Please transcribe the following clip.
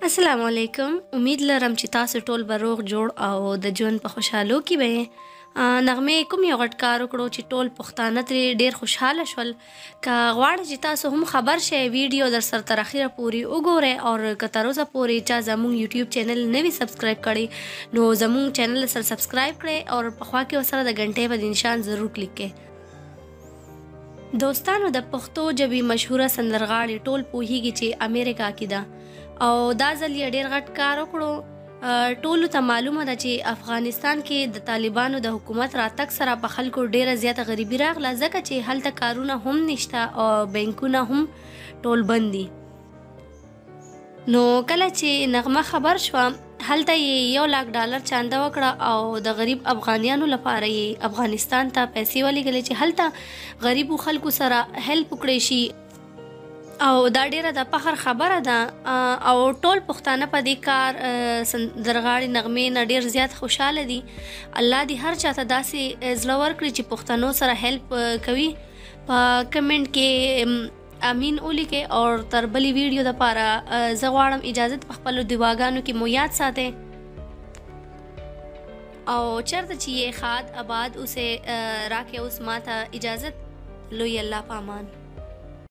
السلام علیکم. امید لرم چې تاسو ټول به روغ جوړ او د ژوند په خوشحالو کې به نغمې کوم یو غټ کار وکړو چې ټول پښتانه ترې ډېر خوشحاله شول. که غواړئ چې تاسو هم خبر شئ ویډیو در سره تر اخره پورې وګورئ او که تر اوسه پورې چا زموږ یوټیوب چینل نه وي سبسکرایب کړی نو زموږ چینل سره سبسکرایب کړئ او په خوا کې ورسره د غنټې په نشان ضرور کلیک کړئ. دوستانو د پښتو ژبې مشهوره سندرغاړې ټول پوهیږي چې امریکا کې ده او دا ځل یې ډېر غټ کار وکړو. ټولو ته معلومه ده چې افغانستان کې د طالبانو د حکومت راتګ سره په خلکو ډېره زیاته غریبي راغله ځکه چې هلته کارونه هم نشته او بینکونه هم ټول بند دي. نو کله چې نغمه خبر شوه هلته یې $1,00,000 چانده وکړه او د غریب افغانیانو لپاره یې افغانستان ته پیسې ولېږلې چې هلته غریبو خلکو سره هیلپ وکړی شي او دا ډیره د فخر خبره ده او ټول پښتانه په دې کار سندرغاړې نغمې نه ډیر زیات خوشحاله دي. الله دې هر چاته داسې زړه ورکړي چې پښتنو سره هیلپ کوي. په کمنټ کې امین ولیکئ او تر بلې ویډیو دپاره زه غواړم اجازت په خپلو دعاګانو کې مو یاد ساتئ او چېرته چې یې ښاد آباد اوسئ. راکې اوس ما ته اجازت. لوی الله په امان.